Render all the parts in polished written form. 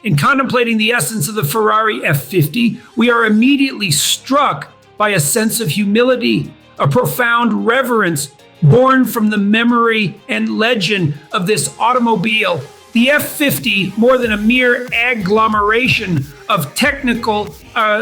In contemplating the essence of the Ferrari F50, we are immediately struck by a sense of humility, a profound reverence born from the memory and legend of this automobile. The F50, more than a mere agglomeration of technical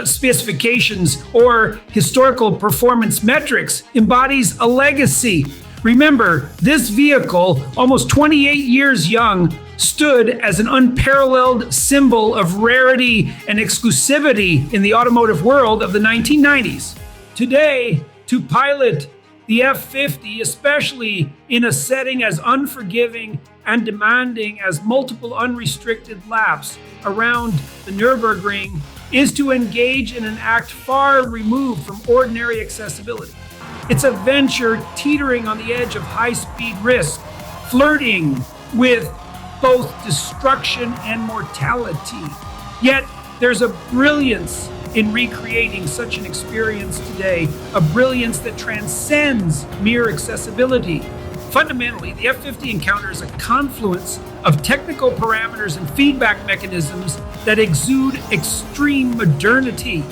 specifications or historical performance metrics, embodies a legacy. Remember, this vehicle, almost 28 years young, stood as an unparalleled symbol of rarity and exclusivity in the automotive world of the 1990s. Today, to pilot the F50, especially in a setting as unforgiving and demanding as multiple unrestricted laps around the Nürburgring, is to engage in an act far removed from ordinary accessibility. It's a venture teetering on the edge of high-speed risk, flirting with both destruction and mortality. Yet, there's a brilliance in recreating such an experience today, a brilliance that transcends mere accessibility. Fundamentally, the F50 encounters a confluence of technical parameters and feedback mechanisms that exude extreme modernity.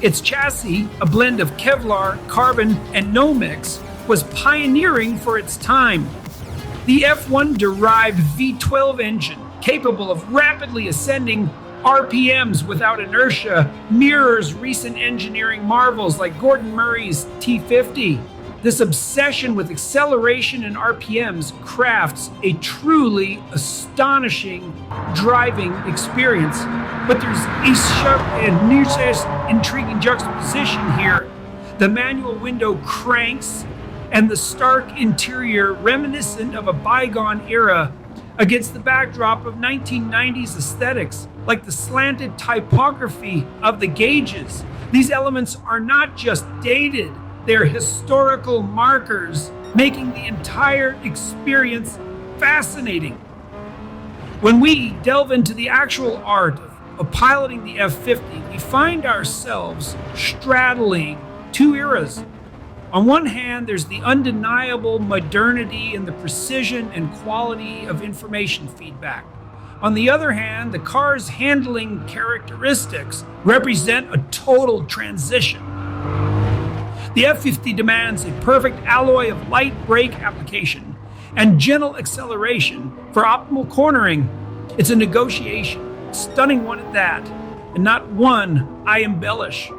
Its chassis, a blend of Kevlar, carbon, and Nomex, was pioneering for its time. The F1-derived V12 engine, capable of rapidly ascending RPMs without inertia, mirrors recent engineering marvels like Gordon Murray's T50. This obsession with acceleration and RPMs crafts a truly astonishing driving experience. But there's a sharp and intriguing juxtaposition here. The manual window cranks and the stark interior reminiscent of a bygone era against the backdrop of 1990s aesthetics, like the slanted typography of the gauges. These elements are not just dated, they're historical markers, making the entire experience fascinating. When we delve into the actual art of piloting the F50, we find ourselves straddling two eras. On one hand, there's the undeniable modernity and the precision and quality of information feedback. On the other hand, the car's handling characteristics represent a total transition. The F50 demands a perfect alloy of light brake application and gentle acceleration for optimal cornering. It's a negotiation, a stunning one at that, and not one I embellish.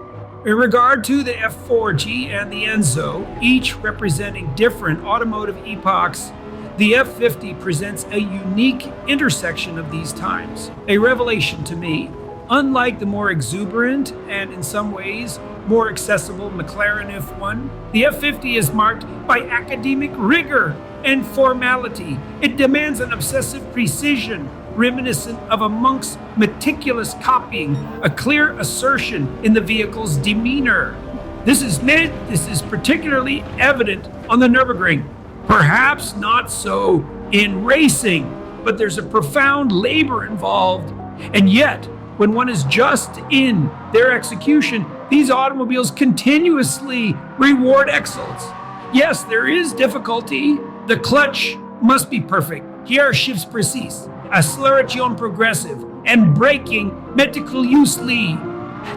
In regard to the F40 and the Enzo, each representing different automotive epochs, the F50 presents a unique intersection of these times, a revelation to me. Unlike the more exuberant and in some ways more accessible McLaren F1, the F50 is marked by academic rigor and formality. It demands an obsessive precision reminiscent of a monk's meticulous copying, a clear assertion in the vehicle's demeanor. This is particularly evident on the Nürburgring. Perhaps not so in racing, but there's a profound labor involved. And yet, when one is just in their execution, these automobiles continuously reward excellence. Yes, there is difficulty. The clutch must be perfect. Here shifts précis, accélération progressive, and braking meticulously.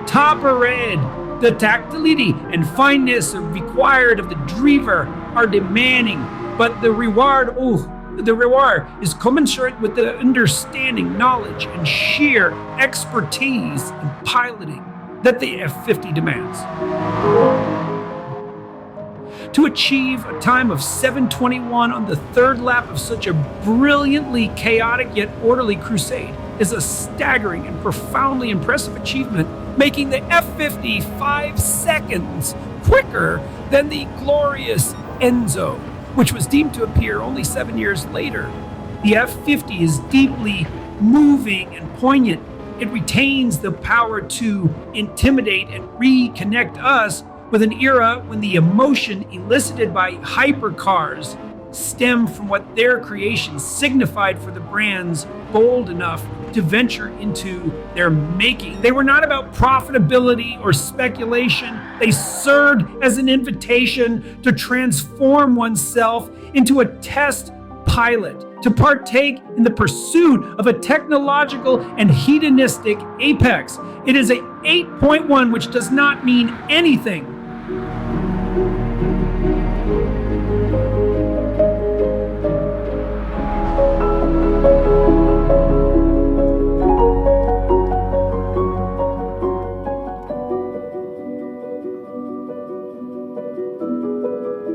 Top or red, the tactility and fineness required of the driver are demanding, but the reward is commensurate with the understanding, knowledge, and sheer expertise in piloting that the F50 demands. To achieve a time of 7:21 on the third lap of such a brilliantly chaotic yet orderly crusade is a staggering and profoundly impressive achievement, making the F50 5 seconds quicker than the glorious Enzo, which was deemed to appear only 7 years later. The F50 is deeply moving and poignant. It retains the power to intimidate and reconnect us with an era when the emotion elicited by hypercars stemmed from what their creation signified for the brands bold enough to venture into their making. They were not about profitability or speculation. They served as an invitation to transform oneself into a test pilot, to partake in the pursuit of a technological and hedonistic apex. It is a 8.1, which does not mean anything